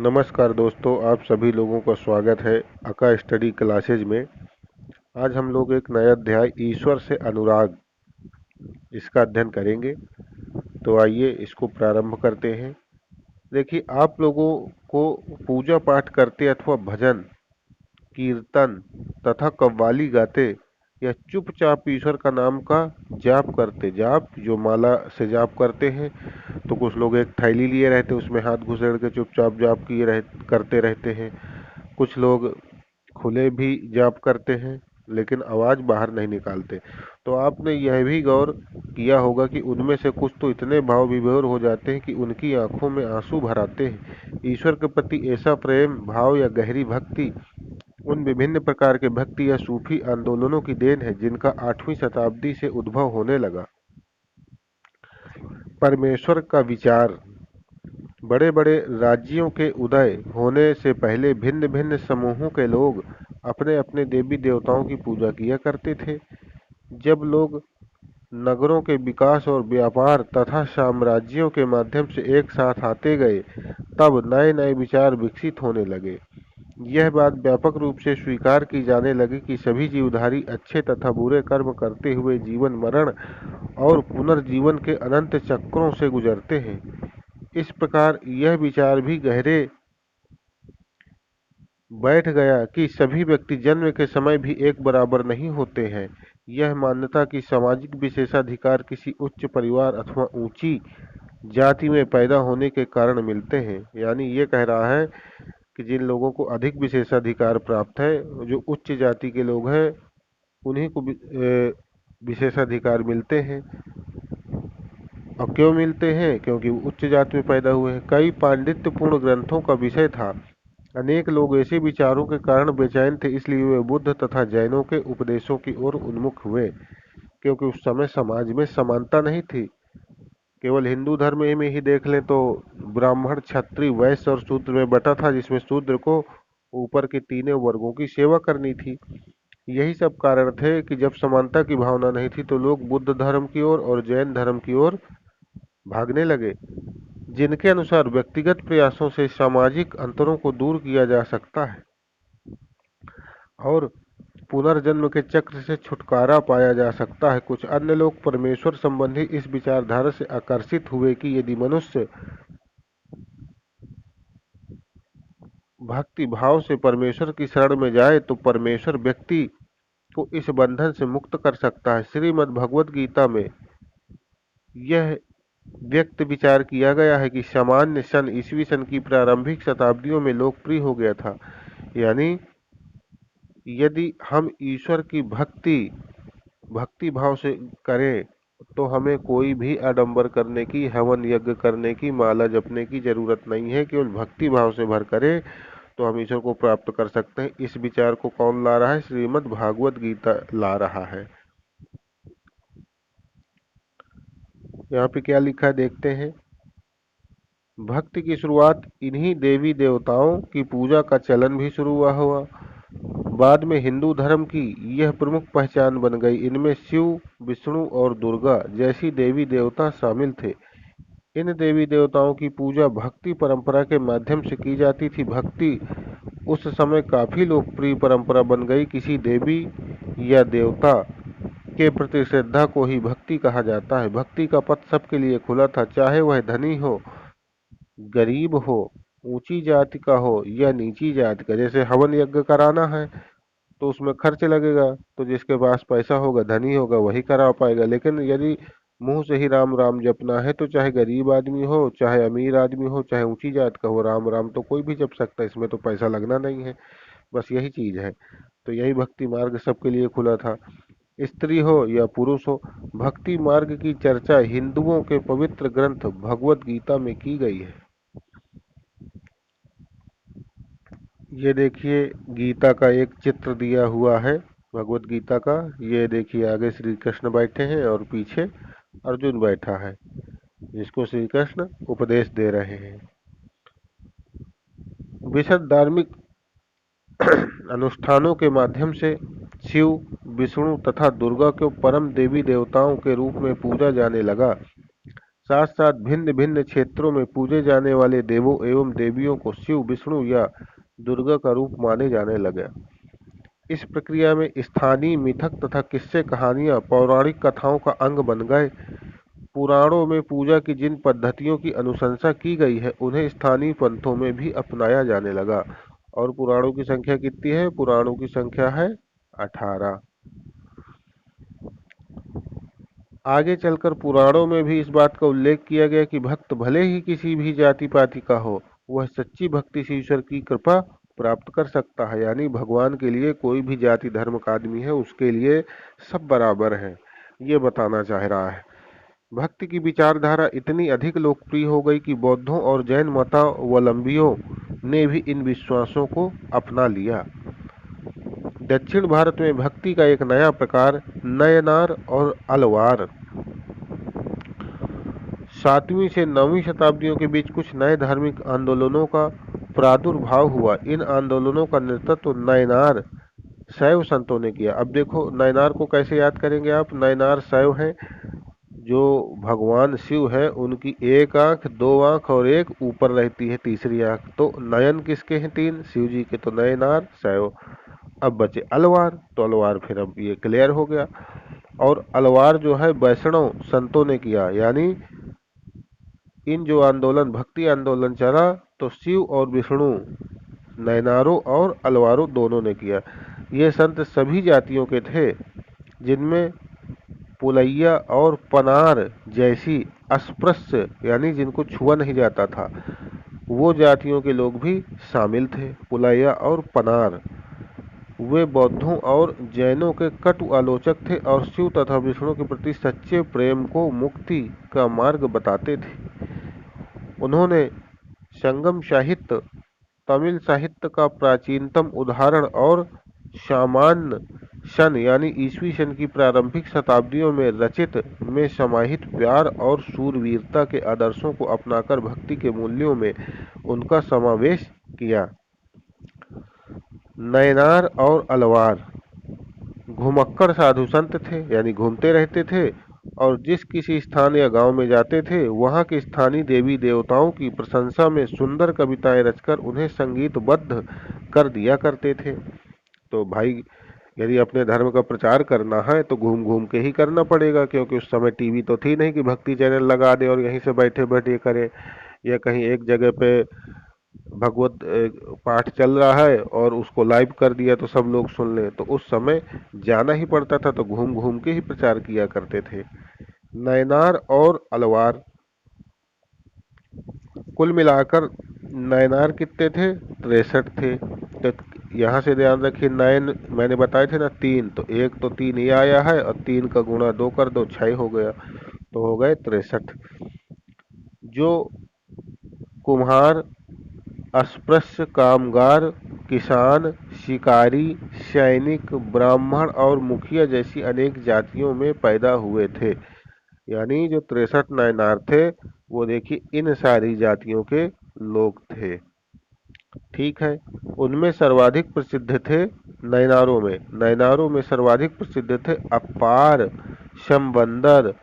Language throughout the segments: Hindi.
नमस्कार दोस्तों, आप सभी लोगों का स्वागत है अका स्टडी क्लासेज में। आज हम लोग एक नया अध्याय ईश्वर से अनुराग इसका अध्ययन करेंगे। तो आइए इसको प्रारंभ करते हैं। देखिए, आप लोगों को पूजा पाठ करते अथवा भजन कीर्तन तथा कव्वाली गाते या चुपचाप ईश्वर का नाम का जाप करते, जाप जो माला से जाप करते हैं, तो कुछ लोग एक थैली लिए रहते उसमें हाथ घुसेड़ के चुपचाप जाप करते रहते हैं। कुछ लोग खुले भी जाप करते हैं लेकिन आवाज बाहर नहीं निकालते। तो आपने यह भी गौर किया होगा कि उनमें से कुछ तो इतने भाव विभोर हो जाते हैं कि उनकी आंखों में आंसू भर आते हैं। ईश्वर के प्रति ऐसा प्रेम भाव या गहरी भक्ति उन विभिन्न प्रकार के भक्ति या सूफी आंदोलनों की देन है जिनका 8वीं शताब्दी से उद्भव होने लगा। परमेश्वर का विचार। बड़े बड़े राज्यों के उदय होने से पहले भिन्न भिन्न समूहों के लोग अपने अपने देवी देवताओं की पूजा किया करते थे। जब लोग नगरों के विकास और व्यापार तथा साम्राज्यों के माध्यम से एक साथ आते गए, तब नए नए विचार विकसित होने लगे। यह बात व्यापक रूप से स्वीकार की जाने लगी कि सभी जीवधारी अच्छे तथा बुरे कर्म करते हुए जीवन मरण और पुनर्जीवन के अनंत चक्रों से गुजरते हैं। इस प्रकार यह विचार भी गहरे बैठ गया कि सभी व्यक्ति जन्म के समय भी एक बराबर नहीं होते हैं। यह मान्यता कि सामाजिक विशेषाधिकार किसी उच्च परिवार अथवा ऊंची जाति में पैदा होने के कारण मिलते हैं। यानी ये कह रहा है कि जिन लोगों को अधिक विशेषाधिकार प्राप्त है, जो उच्च जाति के लोग हैं, उन्हीं को विशेषाधिकार मिलते हैं। और क्यों मिलते हैं? क्योंकि वो उच्च जाति में पैदा हुए हैं। कई पांडित्यपूर्ण ग्रंथों का विषय था। अनेक लोग ऐसे विचारों के कारण बेचैन थे, इसलिए वे बुद्ध तथा जैनों के उपदेशों की ओर उन्मुख हुए। क्योंकि उस समय समाज में समानता नहीं थी। केवल हिंदू धर्म में ही देख लें तो ब्राह्मण, क्षत्रिय, वैश्य और शूद्र में बटा था, जिसमें शूद्र को ऊपर के तीनों वर्गों की सेवा करनी थी। यही सब कारण थे कि जब समानता की भावना नहीं थी तो लोग बुद्ध धर्म की ओर और जैन धर्म की ओर भागने लगे, जिनके अनुसार व्यक्तिगत प्रयासों से सामाजिक अंतरों को दूर किया जा सकता है और पुनर्जन्म के चक्र से छुटकारा पाया जा सकता है। कुछ अन्य लोग परमेश्वर संबंधी इस विचारधारा से आकर्षित हुए कि यदि मनुष्य भक्ति भाव से परमेश्वर की शरण में जाए तो परमेश्वर व्यक्ति को इस बंधन से मुक्त कर सकता है। श्रीमद् भगवद गीता में यह व्यक्त विचार किया गया है कि सामान्य सन ईसवी सन की प्रारंभिक शताब्दियों में लोकप्रिय हो गया था। यानी यदि हम ईश्वर की भक्ति भाव से करें तो हमें कोई भी आडंबर करने की, हवन यज्ञ करने की, माला जपने की जरूरत नहीं है। केवल भक्ति भाव से भर करें तो हम ईश्वर को प्राप्त कर सकते हैं। इस विचार को कौन ला रहा है? श्रीमद् भागवत गीता ला रहा है। यहाँ पे क्या लिखा है देखते हैं। भक्ति की शुरुआत इन्हीं देवी देवताओं की पूजा का चलन भी शुरू हुआ। बाद में हिंदू धर्म की यह प्रमुख पहचान बन गई। इनमें शिव, विष्णु और दुर्गा जैसी देवी देवता शामिल थे। इन देवी देवताओं की पूजा भक्ति परंपरा के माध्यम से की जाती थी। भक्ति उस समय काफी लोकप्रिय परंपरा बन गई। किसी देवी या देवता के प्रति श्रद्धा को ही भक्ति कहा जाता है। भक्ति का पथ सबके लिए खुला था, चाहे वह धनी हो, गरीब हो, ऊंची जाति का हो या नीची जाति का। जैसे हवन यज्ञ कराना है तो उसमें खर्च लगेगा, तो जिसके पास पैसा होगा, धनी होगा, वही करा पाएगा। लेकिन यदि मुंह से ही राम राम जपना है तो चाहे गरीब आदमी हो, चाहे अमीर आदमी हो, चाहे ऊंची जात का हो, राम राम तो कोई भी जप सकता है। इसमें तो पैसा लगना नहीं है, बस यही चीज है। तो यही भक्ति मार्ग सबके लिए खुला था, स्त्री हो या पुरुष हो। भक्ति मार्ग की चर्चा हिंदुओं के पवित्र ग्रंथ भगवत गीता में की गई है। ये देखिए, गीता का एक चित्र दिया हुआ है भगवत गीता का। ये देखिए, आगे श्री कृष्ण बैठे हैं और पीछे अर्जुन बैठा है, जिसको श्री कृष्ण उपदेश दे रहे हैं। विशद धार्मिक अनुष्ठानों के माध्यम से शिव, विष्णु तथा दुर्गा को परम देवी देवताओं के रूप में पूजा जाने लगा। साथ साथ भिन्न भिन्न क्षेत्रों में पूजे जाने वाले देवों एवं देवियों को शिव, विष्णु या दुर्गा का रूप माने जाने लगे। इस प्रक्रिया में स्थानीय मिथक तथा किस्से कहानियां पौराणिक कथाओं का अंग बन गए। पुराणों में पूजा की जिन पद्धतियों की अनुशंसा की गई है उन्हें स्थानीय पंथों में भी अपनाया जाने लगा। और पुराणों की संख्या कितनी है? पुराणों की संख्या है 18। आगे चलकर पुराणों में भी इस बात का उल्लेख किया गया कि भक्त भले ही किसी भी जाति पाति का हो, वह सच्ची भक्ति से ईश्वर की कृपा प्राप्त कर सकता है। यानी भगवान के लिए कोई भी जाति धर्म का आदमी है, उसके लिए सब बराबर है, ये बताना चाह रहा है। भक्ति की विचारधारा इतनी अधिक लोकप्रिय हो गई कि बौद्धों और जैन मतावलंबियों ने भी इन विश्वासों को अपना लिया। दक्षिण भारत में भक्ति का एक नया प्रकार नयनार और अलवार 7वीं से 9वीं शताब्दियों के बीच कुछ नए धार्मिक आंदोलनों का प्रादुर्भाव हुआ। इन आंदोलनों का नेतृत्व नयनार शैव संतों ने किया। अब देखो नयनार को कैसे याद करेंगे आप? नयनार शैव हैं, जो भगवान शिव है उनकी एक आंख, दो आंख और एक ऊपर रहती है तीसरी आंख। तो नयन किसके हैं? 3 शिव जी के। तो नयनार शैव। अब बचे अलवार, तो अलवार फिर अब ये क्लियर हो गया। और अलवार जो है वैष्णव संतों ने किया। यानी इन जो आंदोलन भक्ति आंदोलन चला तो शिव और विष्णु नयनारों और अलवारों दोनों ने किया। ये संत सभी जातियों के थे, जिनमें पुलैया और पनार जैसी अस्पृश्य यानी जिनको छुआ नहीं जाता था वो जातियों के लोग भी शामिल थे। पुलैया और पनार वे बौद्धों और जैनों के कटु आलोचक थे और शिव तथा विष्णु के प्रति सच्चे प्रेम को मुक्ति का मार्ग बताते थे। उन्होंने संगम साहित्य, तमिल साहित्य का प्राचीनतम उदाहरण और सामान्य सन यानी ईस्वी सन की प्रारंभिक शताब्दियों में रचित में समाहित प्यार और शूरवीरता के आदर्शों को अपनाकर भक्ति के मूल्यों में उनका समावेश किया। नयनार और अलवार घुमक्कड़ साधु संत थे, यानी घूमते रहते थे और जिस किसी स्थान या गांव में जाते थे वहां के स्थानीय देवी देवताओं की प्रशंसा में सुंदर कविताएं रचकर उन्हें संगीतबद्ध कर दिया करते थे। तो भाई यदि अपने धर्म का प्रचार करना है तो घूम घूम के ही करना पड़ेगा, क्योंकि उस समय टीवी तो थी नहीं कि भक्ति चैनल लगा दे और यहीं से बैठे बैठे करे, या कहीं एक जगह पे भगवत पाठ चल रहा है और उसको लाइव कर दिया तो सब लोग सुन ले। तो उस समय जाना ही पड़ता था, तो घूम घूम के ही प्रचार किया करते थे। नयनार और अलवार कुल मिलाकर नयनार कितने थे? 63 थे। तो यहाँ से ध्यान रखिए, नयन मैंने बताए थे ना 3, तो एक तो 3 ये आया है और 3 का गुणा 2 कर दो 6 हो गया, तो हो गए 63। जो कुम्हार, अस्पृश्य, कामगार, किसान, शिकारी, सैनिक, ब्राह्मण और मुखिया जैसी अनेक जातियों में पैदा हुए थे। यानी जो 63 नयनार थे वो देखिए इन सारी जातियों के लोग थे। ठीक है, उनमें सर्वाधिक प्रसिद्ध थे नयनारों में सर्वाधिक प्रसिद्ध थे अपार, शमबंदर,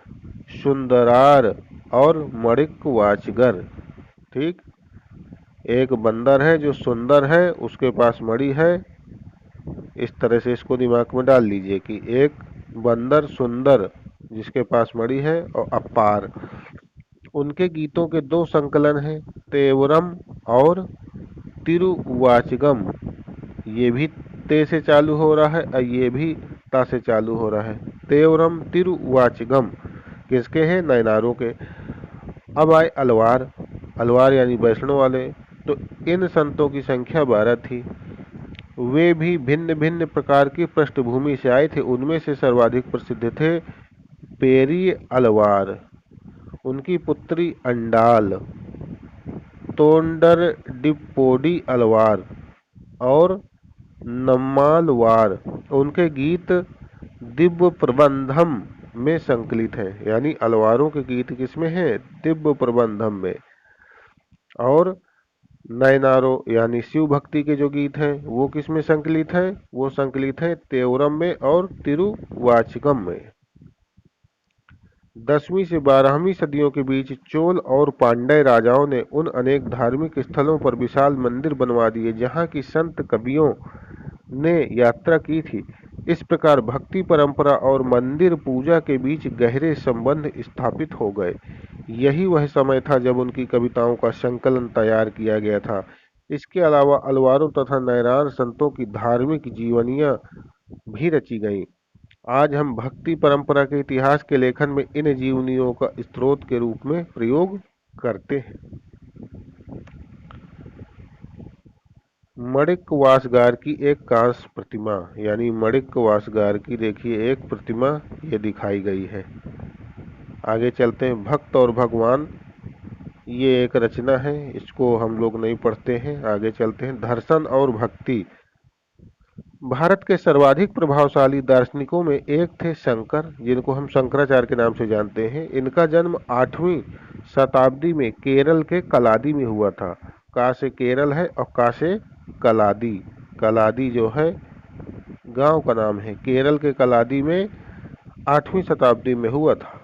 सुंदरार और मणिकवाचगर। ठीक, एक बंदर है जो सुंदर है, उसके पास मणि है। इस तरह से इसको दिमाग में डाल लीजिए कि एक बंदर सुंदर जिसके पास मणि है और अपार। उनके गीतों के 2 संकलन हैं, तेवरम और तिरुवाचगम। ये भी ते से चालू हो रहा है और ये भी ता से चालू हो रहा है। तेवरम तिरुवाचगम किसके हैं? नयनारों के। अब आए अलवार। अलवार यानी वैष्णव वाले। तो इन संतों की संख्या 12 थी। वे भी भिन्न भिन्न प्रकार की पृष्ठभूमि से आए थे। उनमें से सर्वाधिक प्रसिद्ध थे पेरी अलवार, उनकी पुत्री अंडाल, तोंडर डिप्पोडी अलवार और नम्मालवार। उनके गीत दिव्य प्रबंधम में संकलित हैं। यानी अलवारों के गीत किसमें हैं? दिव्य प्रबंधम में। और नयनारों यानी शिव भक्ति के जो गीत हैं वो किसमें संकलित हैं? वो संकलित हैं तेवरम में और तिरुवाचकम में। 10वीं से 12वीं सदियों के बीच चोल और पांड्य राजाओं ने उन अनेक धार्मिक स्थलों पर विशाल मंदिर बनवा दिए जहां की संत कवियों ने यात्रा की थी। इस प्रकार भक्ति परंपरा और मंदिर पूजा के बीच गहरे संबंध स्थापित हो गए। यही वह समय था जब उनकी कविताओं का संकलन तैयार किया गया था। इसके अलावा अलवारों तथा नयनार संतों की धार्मिक जीवनियां भी रची गईं। आज हम भक्ति परंपरा के इतिहास के लेखन में इन जीवनियों का स्रोत के रूप में प्रयोग करते हैं। माणिक्यवासगार की एक कांस्य प्रतिमा, यानी माणिक्यवासगार की देखिए एक प्रतिमा ये दिखाई गई है। आगे चलते हैं। भक्त और भगवान, ये एक रचना है, इसको हम लोग नहीं पढ़ते हैं। आगे चलते हैं। दर्शन और भक्ति। भारत के सर्वाधिक प्रभावशाली दार्शनिकों में एक थे शंकर, जिनको हम शंकराचार्य के नाम से जानते हैं। इनका जन्म 8वीं शताब्दी में केरल के कलादी में हुआ था। का से केरल है और का से कलादी। कलादी जो है गांव का नाम है। केरल के कलादी में 8वीं शताब्दी में हुआ था।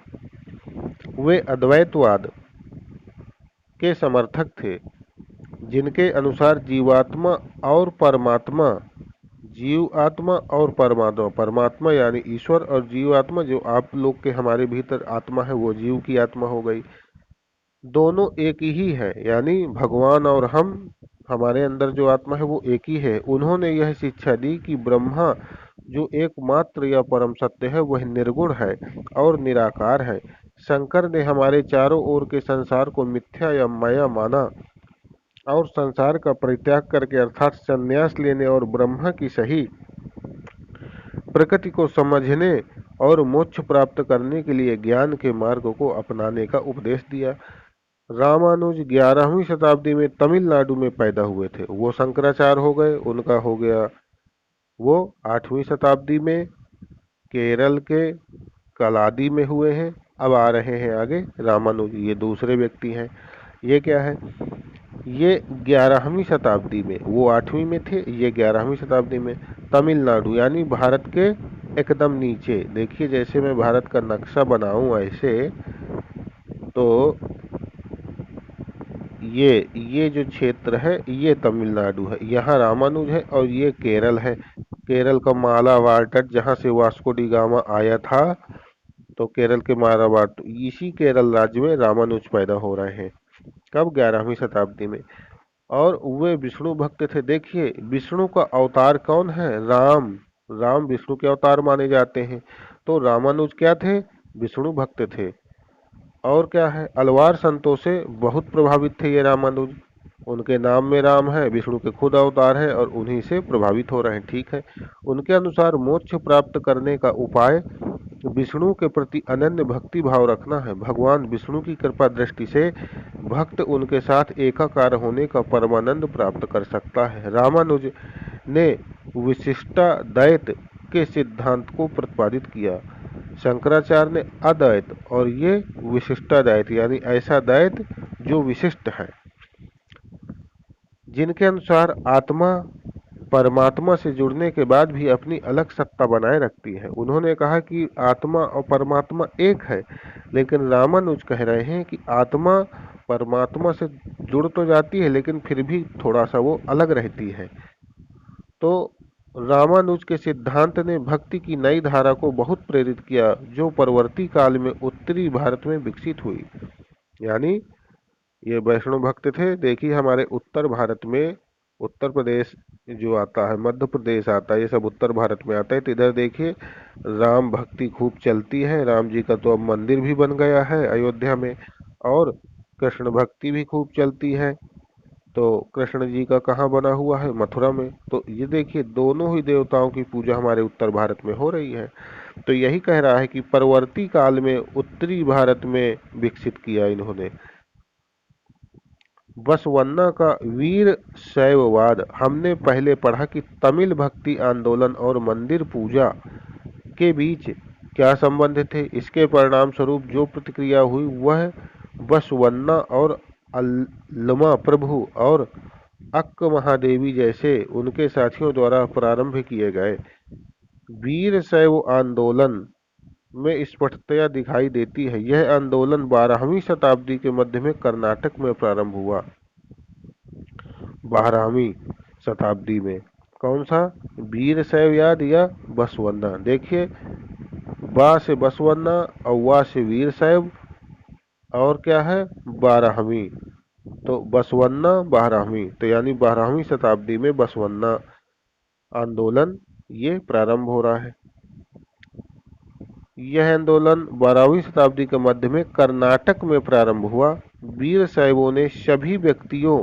वे अद्वैतवाद के समर्थक थे, जिनके अनुसार जीवात्मा और परमात्मा, परमात्मा यानी ईश्वर और जीवात्मा, जो आप लोग के हमारे भीतर आत्मा है वो जीव की आत्मा हो गई, दोनों एक ही है। यानी भगवान और हम, हमारे अंदर जो आत्मा है वो एक ही है। उन्होंने यह शिक्षा दी कि ब्रह्मा जो एकमात्र या परम सत्य है वह निर्गुण है और निराकार है। शंकर ने हमारे चारों ओर के संसार को मिथ्या या माया माना और संसार का परित्याग करके अर्थात संन्यास लेने और ब्रह्मा की सही प्रकृति को समझने और मोक्ष प्राप्त करने के लिए ज्ञान के मार्ग को अपनाने का उपदेश दिया। रामानुज 11वीं शताब्दी में तमिलनाडु में पैदा हुए थे। वो शंकराचार्य हो गए, उनका हो गया वो 8वीं शताब्दी में केरल के कलादी में हुए हैं। अब आ रहे हैं आगे रामानुज, ये दूसरे व्यक्ति हैं। ये क्या है? ये 11वीं शताब्दी में, वो 8वीं में थे, ये 11वीं शताब्दी में। तमिलनाडु यानी भारत के एकदम नीचे। देखिए जैसे मैं भारत का नक्शा बनाऊं ऐसे, तो ये जो क्षेत्र है ये तमिलनाडु है, यहाँ रामानुज है, और ये केरल है। केरल का मालाबार तट, जहाँ से वास्को डी गामा आया था, तो केरल के मालाबार, तो इसी केरल राज्य में रामानुज पैदा हो रहे हैं। कब? 11वीं शताब्दी में। और वे विष्णु भक्त थे। देखिए विष्णु का अवतार कौन है? राम। राम विष्णु के अवतार माने जाते हैं। तो रामानुज क्या थे? विष्णु भक्त थे। और क्या है? अलवार संतों से बहुत प्रभावित थे ये रामानुज। उनके नाम में राम है, विष्णु के खुद अवतार है और उन्हीं से प्रभावित हो रहे हैं। ठीक है। उनके अनुसार मोक्ष प्राप्त करने का उपाय विष्णु के प्रति अनन्य भक्ति भाव रखना है। भगवान विष्णु की कृपा दृष्टि से भक्त उनके साथ एकाकार होने का परमानंद प्राप्त कर सकता है। रामानुज ने विशिष्टाद्वैत के सिद्धांत को प्रतिपादित किया। शंकराचार्य ने अद्वैत और ये विशिष्टाद्वैत, यानी ऐसा द्वैत जो विशिष्ट है, जिनके अनुसार आत्मा परमात्मा से जुड़ने के बाद भी अपनी अलग सत्ता बनाए रखती है। उन्होंने कहा कि आत्मा और परमात्मा एक है, लेकिन रामानुज कह रहे हैं कि आत्मा परमात्मा से जुड़ तो जाती है लेकिन फिर भी थोड़ा सा वो अलग रहती है। तो रामानुज के सिद्धांत ने भक्ति की नई धारा को बहुत प्रेरित किया, जो परवर्ती काल में उत्तरी भारत में विकसित हुई। यानी ये वैष्णव भक्त थे। देखिए हमारे उत्तर भारत में, उत्तर प्रदेश जो आता है, मध्य प्रदेश आता है, ये सब उत्तर भारत में आता है। तो इधर देखिए राम भक्ति खूब चलती है। राम जी का तो अब मंदिर भी बन गया है अयोध्या में, और कृष्ण भक्ति भी खूब चलती है। तो कृष्ण जी का कहाँ बना हुआ है? मथुरा में। तो ये देखिए दोनों ही देवताओं की पूजा हमारे उत्तर भारत में हो रही है। तो यही कह रहा है कि परवर्ती काल में उत्तरी भारत में विकसित किया इन्होंने। बसवन्ना का वीर शैववाद। हमने पहले पढ़ा कि तमिल भक्ति आंदोलन और मंदिर पूजा के बीच क्या संबंध थे। इसके परिणाम स्वरूप जो प्रतिक्रिया हुई वह बसवन्ना और अल्लमा प्रभु और अक्क महादेवी जैसे उनके साथियों द्वारा प्रारंभ किए गए वीर शैव आंदोलन में स्पष्टतया दिखाई देती है। यह आंदोलन 12वीं शताब्दी के मध्य में कर्नाटक में प्रारंभ हुआ। 12वीं शताब्दी में कौन सा? वीर शैव याद या बसवन्ना। देखिए, बा से बसवन्ना और वा से वीर शैव और क्या है? 12वीं। तो बसवन्ना 12वीं, तो यानी 12वीं शताब्दी में बसवन्ना आंदोलन ये प्रारंभ हो रहा है। यह आंदोलन 12वीं शताब्दी के मध्य में कर्नाटक में प्रारंभ हुआ। वीर शैवों ने सभी व्यक्तियों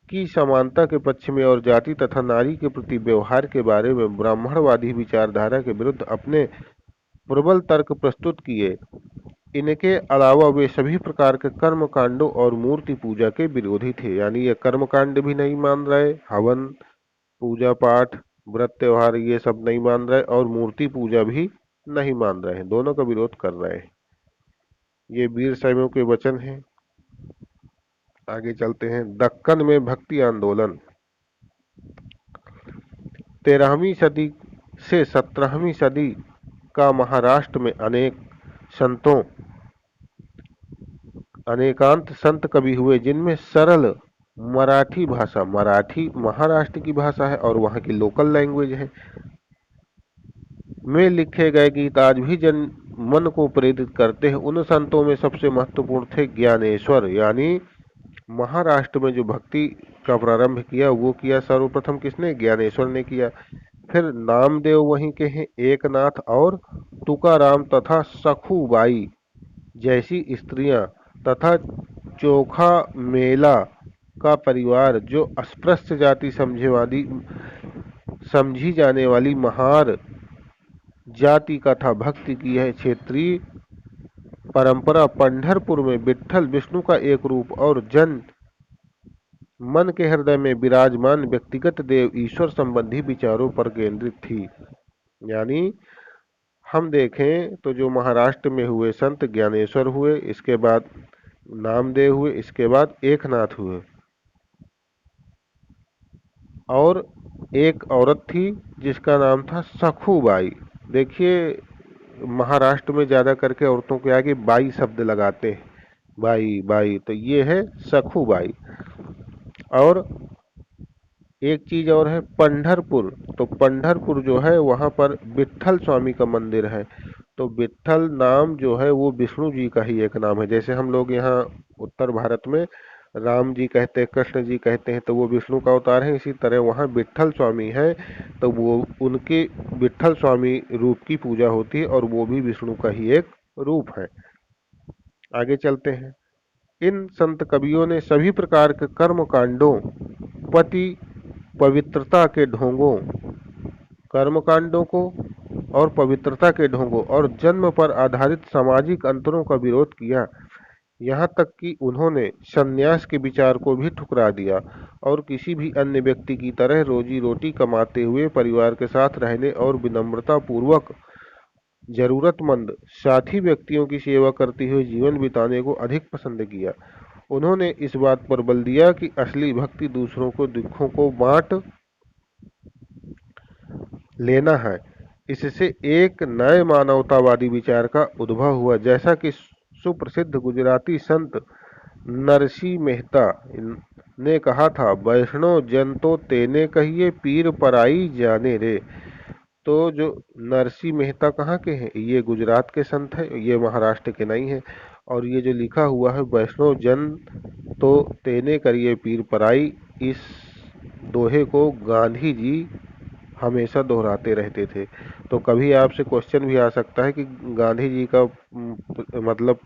की समानता के पक्ष में और जाति तथा नारी के प्रति व्यवहार के बारे में ब्राह्मणवादी विचारधारा के विरुद्ध अपने प्रबल तर्क प्रस्तुत किए। इनके अलावा वे सभी प्रकार के कर्म कांडों और मूर्ति पूजा के विरोधी थे। यानी ये कर्म कांड भी नहीं मान रहे, हवन, पूजा पाठ, व्रत त्योहार ये सब नहीं मान रहे, और मूर्ति पूजा भी नहीं मान रहे हैं, दोनों का विरोध कर रहे हैं। ये वीर शैवों के वचन हैं। आगे चलते हैं। दक्कन में भक्ति आंदोलन। 13वीं सदी से 17वीं सदी का महाराष्ट्र में अनेकांत संत कवि हुए, जिनमें सरल मराठी भाषा, मराठी महाराष्ट्र की भाषा है और वहाँ की लोकल लैंग्वेज है, में लिखे गए गीत आज भी जन मन को प्रेरित करते हैं। उन संतों में सबसे महत्वपूर्ण थे ज्ञानेश्वर। यानी महाराष्ट्र में जो भक्ति का प्रारंभ किया वो किया सर्वप्रथम किसने? ज्ञानेश्वर ने किया। फिर नामदेव वहीं के हैं, एकनाथ और तुकाराम तथा सखुबाई जैसी स्त्रियां तथा चोखा मेला का परिवार, जो अस्पृश्य जाति समझी जाने वाली महार जाति का था, भक्ति की है क्षेत्रीय परंपरा पंढरपुर में विट्ठल विष्णु का एक रूप और जन मन के हृदय में विराजमान व्यक्तिगत देव ईश्वर संबंधी विचारों पर केंद्रित थी। यानी हम देखें तो जो महाराष्ट्र में हुए संत ज्ञानेश्वर हुए, इसके बाद नामदेव हुए, इसके बाद एकनाथ हुए, और एक औरत थी जिसका नाम था सखुबाई। देखिए, महाराष्ट्र में ज्यादा करके औरतों के आगे बाई शब्द लगाते हैं, बाई बाई, तो ये है सखुबाई। और एक चीज और है पंढरपुर। तो पंढरपुर जो है वहां पर विट्ठल स्वामी का मंदिर है। तो विट्ठल नाम जो है वो विष्णु जी का ही एक नाम है। जैसे हम लोग यहाँ उत्तर भारत में राम जी कहते हैं, कृष्ण जी कहते हैं, तो वो विष्णु का अवतार है। इसी तरह वहाँ विट्ठल स्वामी है, तो वो उनके विट्ठल स्वामी रूप की पूजा होती है और वो भी विष्णु का ही एक रूप है। आगे चलते हैं। इन संत कवियों ने सभी प्रकार के कर्म कांडों, पति पवित्रता के ढोंगों, कर्मकांडों को और पवित्रता के ढोंगों और जन्म पर आधारित सामाजिक अंतरों का विरोध किया। यहाँ तक कि उन्होंने संन्यास के विचार को भी ठुकरा दिया और किसी भी अन्य व्यक्ति की तरह रोजी रोटी कमाते हुए परिवार के साथ रहने और विनम्रता पूर्वक जरूरतमंद साथी व्यक्तियों की सेवा करते हुए जीवन बिताने को अधिक पसंद किया। उन्होंने इस बात पर बल दिया कि असली भक्ति दूसरों को दुखों को बांट लेना है। इससे एक नए मानवतावादी विचार का उद्भव हुआ, जैसा कि सुप्रसिद्ध गुजराती संत नरसिंह मेहता ने कहा था, वैष्णव जन तो तेने कहिए, पीर पराई जाने रे। तो जो नरसिंह मेहता कहाँ के हैं? ये गुजरात के संत हैं, ये महाराष्ट्र के नहीं हैं। और ये जो लिखा हुआ है वैष्णव जन तो तेने करिए पीर पराई, इस दोहे को गांधी जी हमेशा दोहराते रहते थे। तो कभी आपसे क्वेश्चन भी आ सकता है कि गांधी जी का मतलब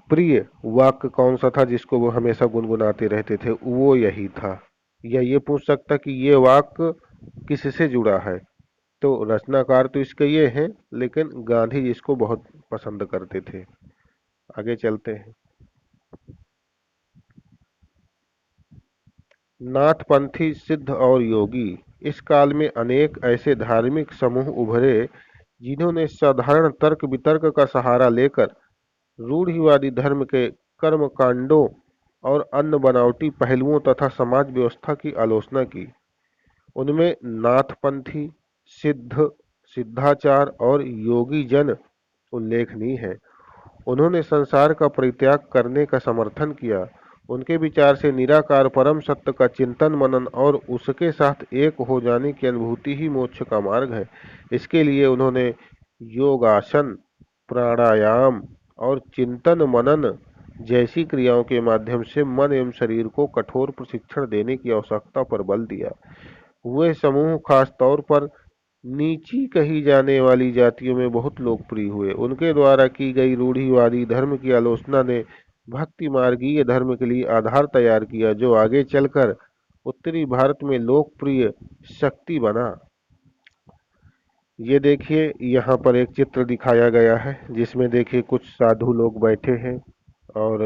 प्रिय वाक्य कौन सा था जिसको वो हमेशा गुनगुनाते रहते थे? वो यही था। या ये पूछ सकता कि ये वाक्य किससे जुड़ा है? तो रचनाकार तो इसके ये हैं, लेकिन गांधी जी इसको बहुत पसंद करते थे। आगे चलते हैं। नाथपंथी सिद्ध और योगी। इस काल में अनेक ऐसे धार्मिक समूह उभरे जिन्होंने साधारण तर्क वितर्क का सहारा लेकर रूढ़िवादी धर्म के कर्म कांडों और अन्य बनावटी पहलुओं तथा समाज व्यवस्था की आलोचना की। उनमें नाथपंथी, सिद्ध, सिद्धाचार और योगी जन उल्लेखनीय है। उन्होंने संसार का परित्याग करने का समर्थन किया। उनके विचार से निराकार परम सत्य का चिंतन मनन और उसके साथ एक हो जाने की अनुभूति ही मोक्ष का मार्ग है। इसके लिए उन्होंने योगासन, प्राणायाम और चिंतन मनन जैसी क्रियाओं के माध्यम से मन एवं शरीर को कठोर प्रशिक्षण देने की आवश्यकता पर बल दिया। वे समूह खास तौर पर नीची कही जाने वाली जातियों में बहुत लोकप्रिय हुए। उनके द्वारा की गई रूढ़िवादी धर्म की आलोचना ने भक्ति मार्गीय धर्म के लिए आधार तैयार किया, जो आगे चलकर उत्तरी भारत में लोकप्रिय शक्ति बना। ये देखिए, यहाँ पर एक चित्र दिखाया गया है जिसमें देखिए कुछ साधु लोग बैठे हैं और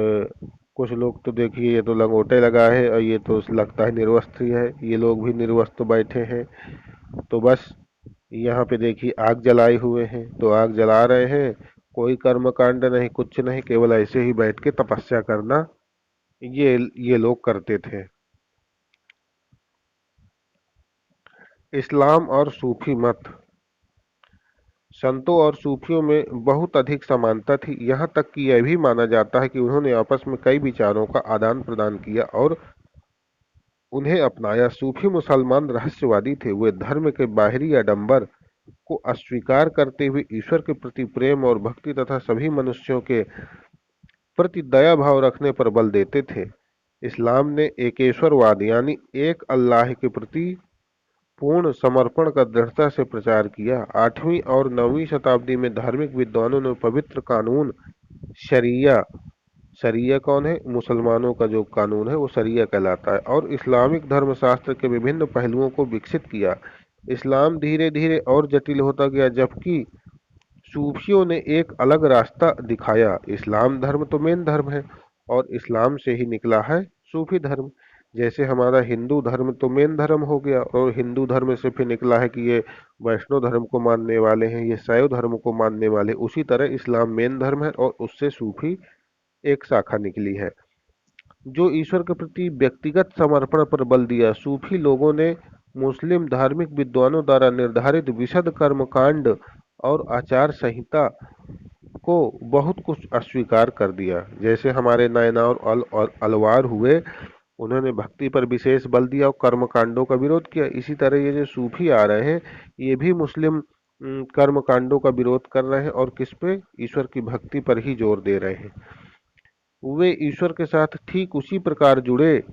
कुछ लोग तो देखिए ये तो लंगोटे लगा है और ये तो लगता है निर्वस्त्र ही है। ये लोग भी निर्वस्त्र बैठे हैं। तो बस यहाँ पे देखिए आग जलाए हुए हैं, तो आग जला रहे हैं। कोई कर्म कांड नहीं, कुछ नहीं, केवल ऐसे ही बैठ के तपस्या करना ये लोग करते थे। इस्लाम और सूफी मत। संतों और सूफियों में बहुत अधिक समानता थी, यहाँ तक कि यह भी माना जाता है कि उन्होंने आपस में कई विचारों का आदान प्रदान किया और उन्हें अपनाया। सूफी मुसलमान रहस्यवादी थे। वे धर्म के बाहरी आडंबर को अस्वीकार करते हुए ईश्वर के प्रति प्रेम और भक्ति तथा सभी मनुष्यों के प्रति दया भाव रखने पर बल देते थे। इस्लाम ने एकेश्वरवाद यानी एक अल्लाह के प्रति पूर्ण समर्पण का दृढ़ता से प्रचार किया। 8वीं और 9वीं शताब्दी में धार्मिक विद्वानों ने पवित्र कानून शरिया, शरिया कौन है? मुसलमानों का जो कानून है वो शरिया कहलाता है, और इस्लामिक धर्मशास्त्र के विभिन्न पहलुओं को विकसित किया। इस्लाम धीरे धीरे और जटिल होता गया, जबकि सूफियों ने एक अलग रास्ता दिखाया। इस्लाम धर्म तो मेन धर्म है और इस्लाम से ही निकला है सूफी धर्म। जैसे हमारा हिंदू धर्म तो मेन धर्म हो गया और हिंदू धर्म से फिर निकला है कि ये वैष्णव धर्म को मानने वाले हैं, ये शैव धर्म को मानने वाले। उसी तरह इस्लाम मेन धर्म है और उससे सूफी एक शाखा निकली है जो ईश्वर के प्रति व्यक्तिगत समर्पण पर बल दिया। सूफी लोगों ने मुस्लिम धार्मिक विद्वानों द्वारा निर्धारित विशद कर्मकांड और आचार संहिता को बहुत कुछ अस्वीकार कर दिया। जैसे हमारे नैना और अलवार हुए, उन्होंने भक्ति पर विशेष बल दिया और कर्मकांडों का विरोध किया। इसी तरह ये जो सूफी आ रहे हैं, ये भी मुस्लिम कर्मकांडों का विरोध कर रहे हैं और किस पे? ईश्वर की भक्ति पर ही जोर दे रहे हैं। वे ईश्वर के साथ ठीक उसी प्रकार जुड़े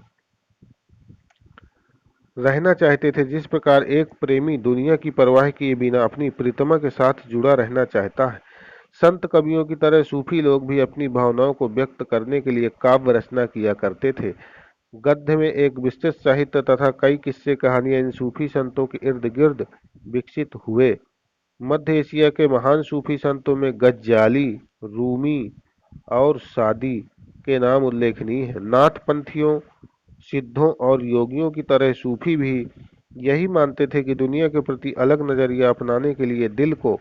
रहना चाहते थे जिस प्रकार एक प्रेमी दुनिया की परवाह किए बिना अपनी प्रीतमा के साथ जुड़ा रहना चाहता है। संत कवियों की तरह सूफी लोग भी अपनी भावनाओं को व्यक्त करने के लिए काव्य रचना किया करते थे। गद्य में एक विस्तृत साहित्य तथा कई किस्से कहानियां इन सूफी संतों के इर्द गिर्द विकसित हुए। मध्य एशिया के महान सूफी संतों में गज्जाली, रूमी और सादी के नाम उल्लेखनीय हैं। नाथपंथियों, सिद्धों और योगियों की तरह सूफी भी यही मानते थे कि दुनिया के प्रति अलग नजरिया अपनाने के लिए दिल को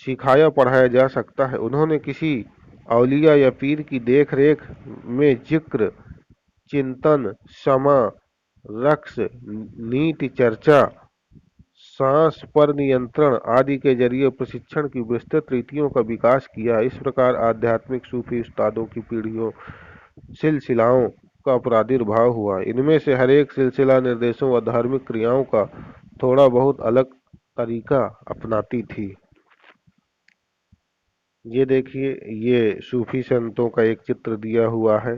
सिखाया पढ़ाया जा सकता है। उन्होंने किसी औलिया या पीर की देख रेख में जिक्र, चिंतन, क्षमा, रक्स, नीति चर्चा, सांस पर नियंत्रण आदि के जरिए प्रशिक्षण की विस्तृत रीतियों का विकास किया। इस प्रकार आध्यात्मिक सूफी उस्तादों की पीढ़ियों सिलसिलाओं का प्रादुर्भाव हुआ। इनमें से हर एक सिलसिला निर्देशों व धार्मिक क्रियाओं का थोड़ा बहुत अलग तरीका अपनाती थी। ये देखिए, ये सूफी संतों का एक चित्र दिया हुआ है।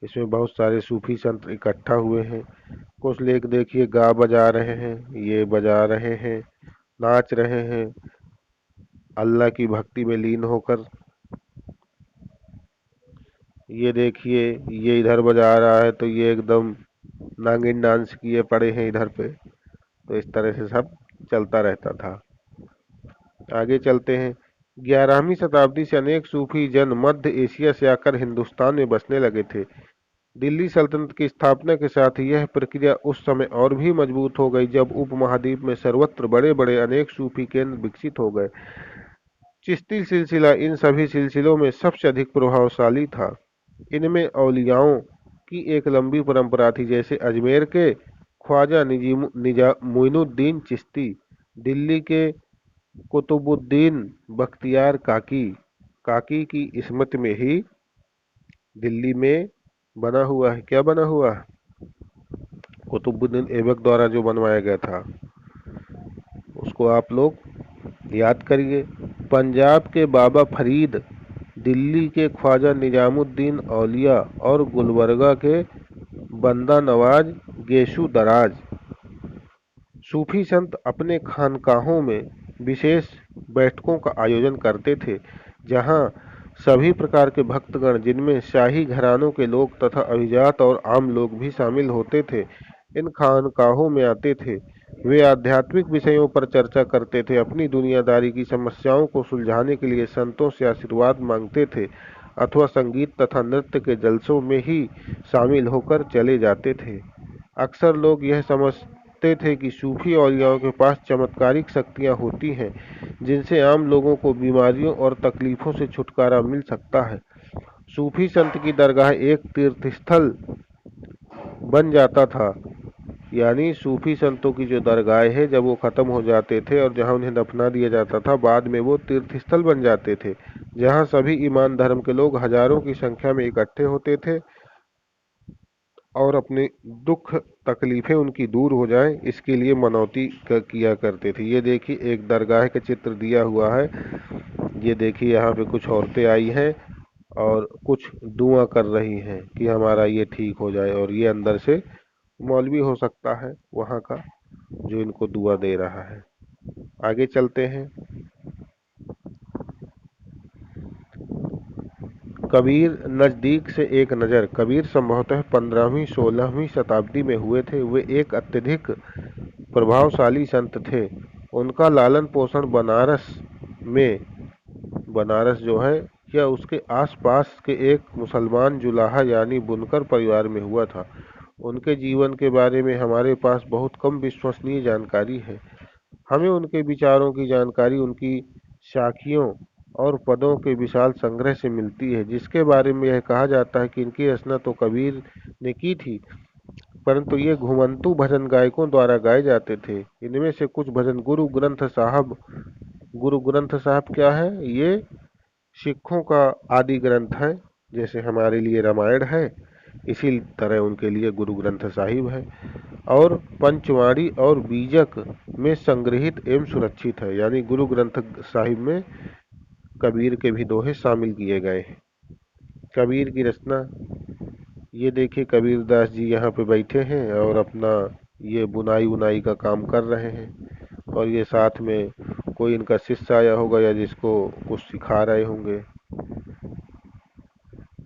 इसमें बहुत सारे सूफी संत इकट्ठा हुए हैं। कुछ लोग देखिए गा बजा रहे हैं, ये बजा रहे हैं, नाच रहे हैं अल्लाह की भक्ति में लीन होकर। ये देखिए, ये इधर बजा रहा है तो ये एकदम नागिन डांस किए पड़े हैं इधर पे। तो इस तरह से सब चलता रहता था। आगे चलते हैं। 11वीं शताब्दी से अनेक सूफी जन मध्य एशिया से आकर हिंदुस्तान में बसने लगे थे। दिल्ली सल्तनत की स्थापना के साथ यह प्रक्रिया उस समय और भी मजबूत हो गई जब उपमहाद्वीप में सर्वत्र बड़े बड़े अनेक सूफी केंद्र विकसित हो गए। चिश्ती सिलसिला इन सभी सिलसिलों में सबसे अधिक प्रभावशाली था। इनमें औलियाओं की एक लंबी परंपरा थी, जैसे अजमेर के ख्वाजा मोइनुद्दीन चिश्ती, दिल्ली के कुतुबुद्दीन बख्तियार काकी काकी की स्मृति में ही दिल्ली में बना हुआ है। क्या बना हुआ है? कुतुबुद्दीन ऐबक द्वारा जो बनवाया गया था उसको आप लोग याद करिए। पंजाब के बाबा फरीद, दिल्ली के ख्वाजा निजामुद्दीन औलिया और गुलबर्गा के बंदा नवाज गेशु दराज सूफी संत अपने खानकाहों में विशेष बैठकों का आयोजन करते थे, जहां सभी प्रकार के भक्तगण, जिनमें शाही घरानों के लोग तथा अभिजात और आम लोग भी शामिल होते थे, इन खानकाहों में आते थे। वे आध्यात्मिक विषयों पर चर्चा करते थे, अपनी दुनियादारी की समस्याओं को सुलझाने के लिए संतों से आशीर्वाद मांगते थे अथवा संगीत तथा नृत्य के जलसों में ही शामिल होकर चले जाते थे। अक्सर लोग यह समझते थे कि सूफी औलियाओं के पास चमत्कारिक शक्तियां होती हैं, जिनसे आम लोगों को बीमारियों और तकलीफों से छुटकारा मिल सकता है। सूफी संत की दरगाह एक तीर्थस्थल बन जाता था, यानी सूफी संतों की जो दरगाह है, जब वो खत्म हो जाते थे और जहां उन्हें दफना दिया जाता था, बाद में वो तीर्थस्थल बन जाते थे, जहां सभी ईमान धर्म के लोग हजारों की संख्या में इकट्ठे होते थे और अपने दुख तकलीफें उनकी दूर हो जाएं, इसके लिए मनौती किया करते थे। ये देखिए एक दरगाह का चित्र दिया हुआ है। ये देखिए यहाँ पे कुछ औरतें आई हैं और कुछ दुआ कर रही हैं कि हमारा ये ठीक हो जाए, और ये अंदर से मौलवी हो सकता है वहाँ का, जो इनको दुआ दे रहा है। आगे चलते हैं। कबीर नज़दीक से एक नज़र। कबीर संभवतः 15वीं-16वीं शताब्दी में हुए थे। वे एक अत्यधिक प्रभावशाली संत थे। उनका लालन पोषण बनारस जो है या उसके आसपास के एक मुसलमान जुलाहा यानी बुनकर परिवार में हुआ था। उनके जीवन के बारे में हमारे पास बहुत कम विश्वसनीय जानकारी है। हमें उनके विचारों की जानकारी उनकी साखियों और पदों के विशाल संग्रह से मिलती है, जिसके बारे में यह कहा जाता है कि इनकी रचना तो कबीर ने की थी, परंतु ये घुमंतू भजन गायकों द्वारा गाए जाते थे। इनमें से कुछ भजन गुरु ग्रंथ साहब क्या है? ये सिखों का आदि ग्रंथ है। जैसे हमारे लिए रामायण है, इसी तरह उनके लिए गुरु ग्रंथ साहिब है, और पंचवाड़ी और बीजक में संग्रहित एवं सुरक्षित है। यानी गुरु ग्रंथ साहिब में कबीर के भी दोहे शामिल किए गए हैं। कबीर की रचना, ये देखिए कबीरदास जी यहाँ पे बैठे हैं और अपना ये बुनाई उनाई का काम कर रहे हैं, और ये साथ में कोई इनका शिष्य आया होगा या जिसको कुछ सिखा रहे होंगे।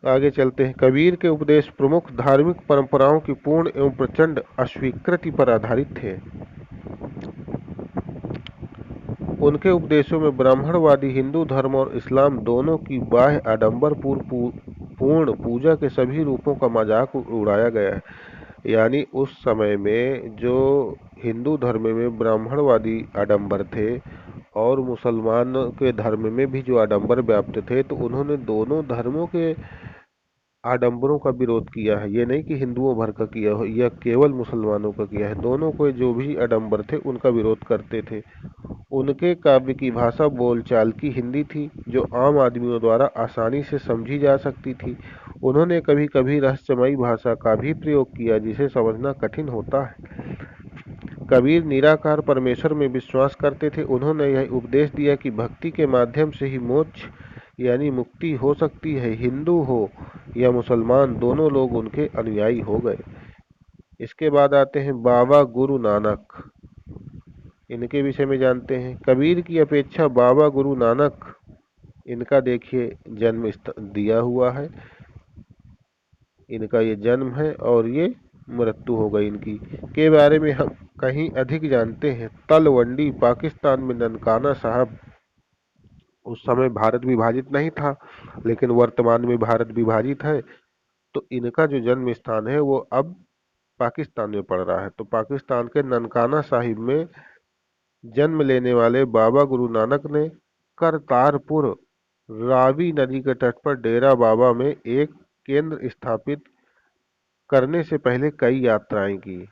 आगे चलते हैं। कबीर के उपदेश प्रमुख धार्मिक परंपराओं की पूर्ण एवं प्रचंड अस्वीकृति पर आधारित थे। उनके उपदेशों में ब्राह्मणवादी हिंदू धर्म और इस्लाम दोनों की बाह्य आडंबर पूर्ण पूजा के सभी रूपों का मजाक उड़ाया गया है। यानी उस समय में जो हिंदू धर्म में ब्राह्मणवादी आडंबर थे और मुसलमान के धर्म में भी जो आडंबर व्याप्त थे, तो उन्होंने दोनों धर्मों के आडंबरों का विरोध किया है। ये नहीं कि हिंदुओं भर का किया हो या केवल मुसलमानों का किया है, दोनों को जो भी आडंबर थे उनका विरोध करते थे। उनके काव्य की भाषा बोलचाल की हिंदी थी, जो आम आदमियों द्वारा आसानी से समझी जा सकती थी। उन्होंने कभी कभी रहस्यमयी भाषा का भी प्रयोग किया, जिसे समझना कठिन होता है। कबीर निराकार परमेश्वर में विश्वास करते थे। उन्होंने यह उपदेश दिया कि भक्ति के माध्यम से ही मोक्ष यानी मुक्ति हो सकती है। हिंदू हो या मुसलमान, दोनों लोग उनके अनुयायी हो गए। इसके बाद आते हैं बाबा गुरु नानक। इनके विषय में जानते हैं। कबीर की अपेक्षा बाबा गुरु नानक, इनका देखिए जन्म दिया हुआ है, इनका ये जन्म है और ये मृत्यु हो गई इनकी, के बारे में हम कहीं अधिक जानते हैं। तलवंडी पाकिस्तान में ननकाना साहब, उस समय भारत विभाजित नहीं था, लेकिन वर्तमान में भारत विभाजित है, तो इनका जो जन्म स्थान है वो अब पाकिस्तान में पड़ रहा है। तो पाकिस्तान के ननकाना साहिब में जन्म लेने वाले बाबा गुरु नानक ने करतारपुर रावी नदी के तट पर डेरा बाबा में एक केंद्र स्थापित करने से पहले कई यात्राएं की।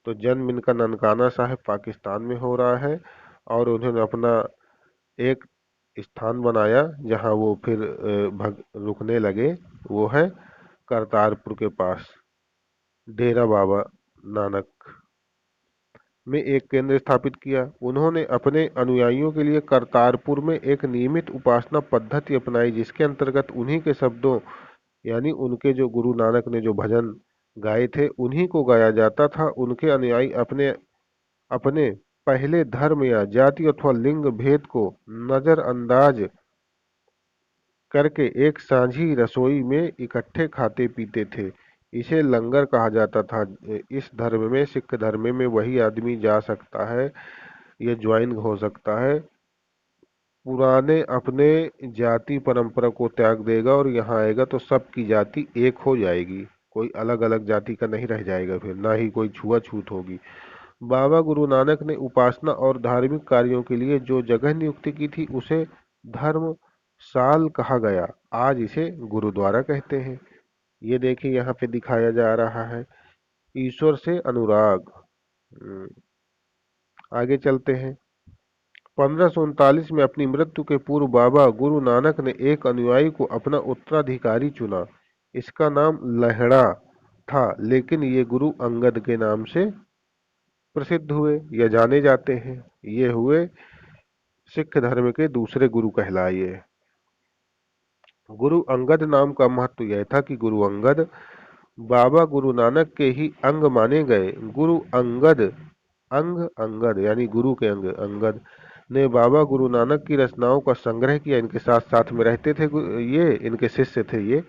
तो जन्म इनका ननकाना साहिब पाकिस्तान में हो रहा है और उन्होंने अपना एक स्थान बनाया जहां वो फिर रुकने लगे। वो है करतारपुर के पास डेरा बाबा नानक में एक केंद्र स्थापित किया। उन्होंने अपने अनुयायियों के लिए करतारपुर में एक नियमित उपासना पद्धति अपनाई, जिसके अंतर्गत उन्हीं के शब्दों, यानी उनके जो गुरु नानक ने जो भजन गाए थे उन्हीं को गाया जाता था। उनके अनुयायी अपने अपने पहले धर्म या जाति अथवा लिंग भेद को नजरअंदाज करके एक साझी रसोई में इकट्ठे खाते पीते थे। इसे लंगर कहा जाता था। इस धर्म में, सिख धर्म में, वही आदमी जा सकता है, ये ज्वाइन हो सकता है, पुराने अपने जाति परंपरा को त्याग देगा और यहाँ आएगा तो सबकी जाति एक हो जाएगी। कोई अलग अलग जाति का नहीं रह जाएगा, फिर ना ही कोई छुआछूत होगी। बाबा गुरु नानक ने उपासना और धार्मिक कार्यों के लिए जो जगह नियुक्त की थी उसे धर्मशाल कहा गया। आज इसे गुरुद्वारा कहते हैं। ये देखिए यहाँ पे दिखाया जा रहा है ईश्वर से अनुराग। हम्म, आगे चलते हैं। 1539 में अपनी मृत्यु के पूर्व बाबा गुरु नानक ने एक अनुयायी को अपना उत्तराधिकारी चुना। इसका नाम लहड़ा था, लेकिन ये गुरु अंगद के नाम से प्रसिद्ध हुए या जाने जाते हैं। ये हुए सिख धर्म के दूसरे गुरु कहलाए। गुरु अंगद नाम का महत्व यह था कि गुरु अंगद बाबा गुरु नानक के ही अंग माने गए। गुरु अंगद, अंग अंगद यानी गुरु के अंग अंगद ने बाबा गुरु नानक की रचनाओं का संग्रह किया। इनके साथ साथ में रहते थे, ये इनके शिष्य थे ये।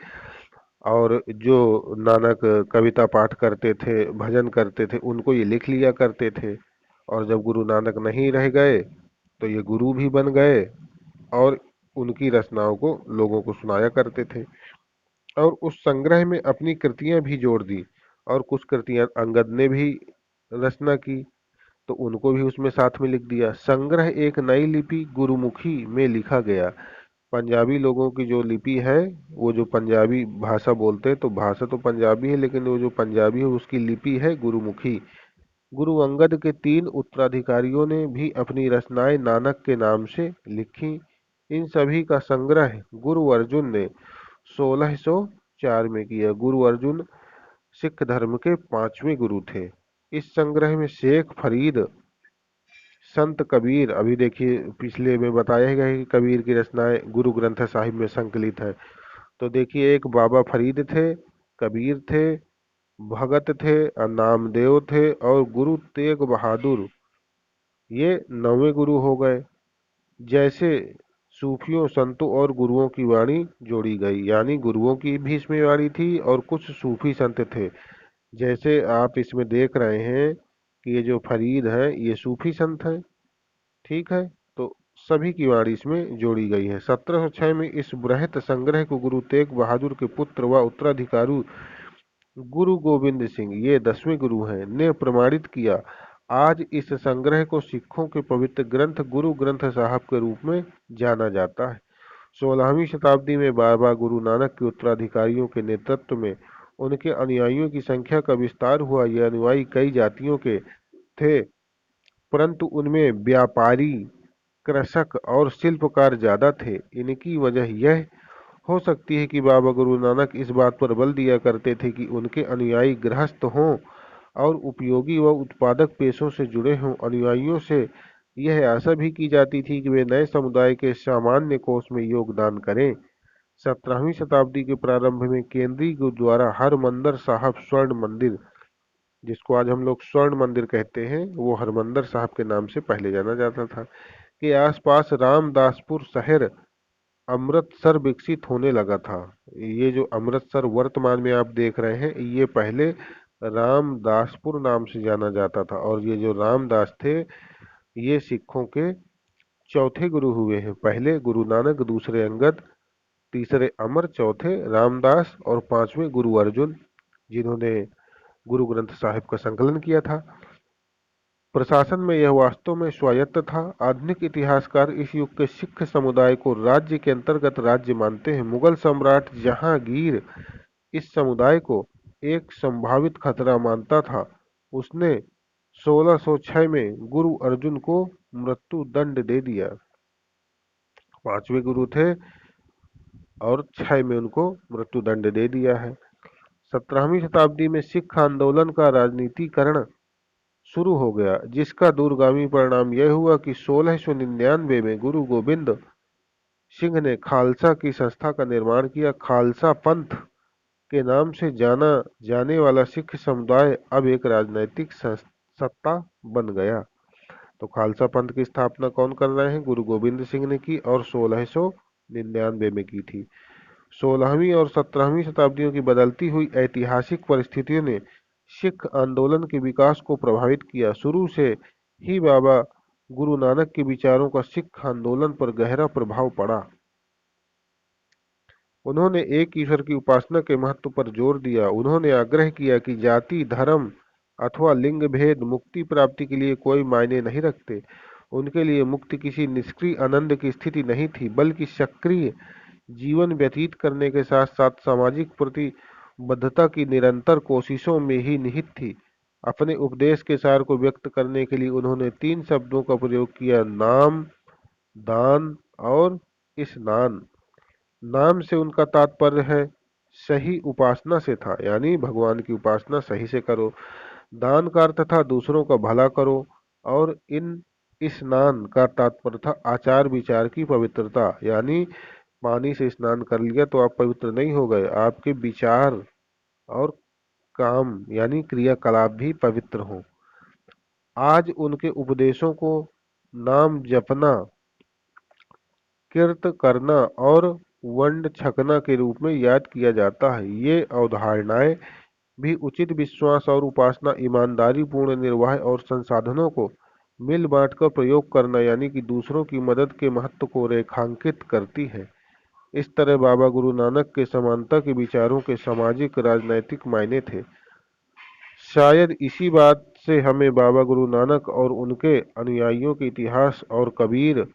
और जो नानक कविता पाठ करते थे, भजन करते थे, उनको ये लिख लिया करते थे। और जब गुरु नानक नहीं रह गए तो ये गुरु भी बन गए और उनकी रचनाओं को लोगों को सुनाया करते थे। और उस संग्रह में अपनी कृतियां भी जोड़ दी, और कुछ कृतियां अंगद ने भी रचना की तो उनको भी उसमें साथ में लिख दिया। संग्रह एक नई लिपि गुरुमुखी में लिखा गया। पंजाबी लोगों की जो लिपि है, वो जो पंजाबी भाषा बोलते हैं, तो भाषा तो पंजाबी है, लेकिन वो जो पंजाबी है उसकी लिपि है गुरुमुखी। गुरु अंगद के 3 उत्तराधिकारियों ने भी अपनी रचनाएं नानक के नाम से लिखी। इन सभी का संग्रह गुरु अर्जुन ने 1604 में किया। गुरु अर्जुन सिख धर्म के 5वें गुरु थे। इस संग्रह में शेख फरीद, संत कबीर, अभी देखिए पिछले में बताया गया है कि कबीर की रचनाएं गुरु ग्रंथ साहिब में संकलित है। तो देखिए एक बाबा फरीद थे, कबीर थे, भगत थे, नामदेव थे और गुरु तेग बहादुर, ये 9वें गुरु हो गए। जैसे सूफियों, संतों और गुरुओं की वाणी जोड़ी गई, यानी गुरुओं की भी इसमें वाणी थी और कुछ सूफी संत थे। जैसे आप इसमें देख रहे हैं कि ये जो फरीद है ये सूफी संत है, ठीक है। तो सभी की वाणी इसमें जोड़ी गई है। 1706 में इस बृहत संग्रह को गुरु तेग बहादुर के पुत्र व उत्तराधिकारी गुरु गोविंद सिंह, ये 10वें गुरु हैं, ने प्रमाणित किया। आज इस संग्रह को सिखों के पवित्र ग्रंथ गुरु ग्रंथ साहब के रूप में जाना जाता है। 16वीं शताब्दी में बाबा गुरु नानक के उत्तराधिकारियों के नेतृत्व में उनके अनुयायियों की संख्या का विस्तार हुआ। ये अनुयायी कई जातियों के थे, परंतु उनमें व्यापारी, कृषक और शिल्पकार ज्यादा थे। इनकी वजह यह हो सकती है कि बाबा गुरु नानक इस बात पर बल दिया करते थे कि उनके अनुयायी गृहस्थ हों और उपयोगी व उत्पादक पेशों से जुड़े हों। अनुयायियों से यह आशा भी की जाती थी कि वे नए समुदाय के सामान्य कोष में योगदान करें। 17वीं शताब्दी के प्रारंभ में केंद्रीय गुरुद्वारा हरमंदर साहब स्वर्ण मंदिर, जिसको आज हम लोग स्वर्ण मंदिर कहते हैं, वो हरमंदर साहब के नाम से पहले जाना जाता था, के आसपास रामदासपुर शहर अमृतसर विकसित होने लगा था। ये जो अमृतसर वर्तमान में आप देख रहे हैं, ये पहले रामदासपुर नाम से जाना जाता था। और ये जो रामदास थे, ये सिखों के चौथे गुरु हुए हैं। पहले गुरु नानक, दूसरे अंगद, तीसरे अमर, चौथे रामदास और 5वें गुरु अर्जुन, जिन्होंने गुरु ग्रंथ साहिब का संकलन किया था। प्रशासन में यह वास्तव में स्वायत्त था। आधुनिक इतिहासकार इस युग के सिख समुदाय को राज्य के अंतर्गत राज्य मानते हैं। मुगल सम्राट जहांगीर इस समुदाय को एक संभावित खतरा मानता था। उसने 1606 में गुरु अर्जुन को मृत्यु दंड दे दिया। 5वें गुरु थे और 6 में उनको मृत्युदंड दे दिया है। 17वीं शताब्दी में सिख आंदोलन का राजनीतिकरण शुरू हो गया, जिसका दूरगामी परिणाम यह हुआ कि 1699 में गुरु गोबिंद सिंह ने खालसा की संस्था का निर्माण किया। खालसा पंथ के नाम से जाना जाने वाला सिख समुदाय अब एक राजनैतिक सत्ता बन गया। तो खालसा पंथ की स्थापना कौन कर रहे हैं? गुरु गोबिंद सिंह ने की और 1699 में की थी। 16वीं और 17वीं शताब्दियों की बदलती हुई ऐतिहासिक परिस्थितियों ने सिख आंदोलन के विकास को प्रभावित किया। शुरू से ही बाबा गुरु नानक के विचारों का सिख आंदोलन पर गहरा प्रभाव पड़ा। उन्होंने एक ईश्वर की उपासना के महत्व पर जोर दिया। उन्होंने आग्रह किया कि जाति, धर्म अथवा लिंग भेद मुक्ति प्राप्ति के लिए कोई मायने नहीं रखते। उनके लिए मुक्ति किसी निष्क्रिय आनंद की स्थिति नहीं थी, बल्कि सक्रिय जीवन व्यतीत करने के साथ साथ सामाजिक प्रतिबद्धता की निरंतर कोशिशों में ही निहित थी। अपने उपदेश के सार को व्यक्त करने के लिए उन्होंने 3 शब्दों का प्रयोग किया: नाम, दान और स्नान। नाम से उनका तात्पर्य है सही उपासना से था, यानी भगवान की उपासना सही से करो। दान का अर्थ था दूसरों का भला करो, और इन स्नान का तात्पर्य था आचार विचार की पवित्रता, यानी पानी से स्नान कर लिया तो आप पवित्र नहीं हो गए, आपके विचार और काम यानी क्रियाकलाप भी पवित्र हों। आज उनके उपदेशों को नाम जपना, किर्त करना और वंड छकना के रूप में याद किया जाता है। ये अवधारणाएं भी उचित विश्वास और उपासना, ईमानदारी पूर्ण निर्वाह और संसाधनों को मिल बांटकर प्रयोग करना यानी कि दूसरों की मदद के महत्व को रेखांकित करती है। इस तरह बाबा गुरु नानक के समानता के विचारों के सामाजिक राजनैतिक मायने थे। शायद इसी बात से हमें बाबा गुरु नानक और उनके अनुयायियों के इतिहास और कबीर,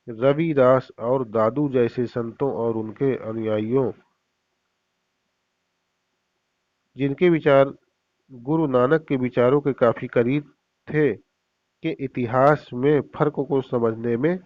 रविदास और दादू जैसे संतों और उनके अनुयायियों जिनके विचार गुरु नानक के विचारों के काफी करीब थे, के इतिहास में फर्क को समझने में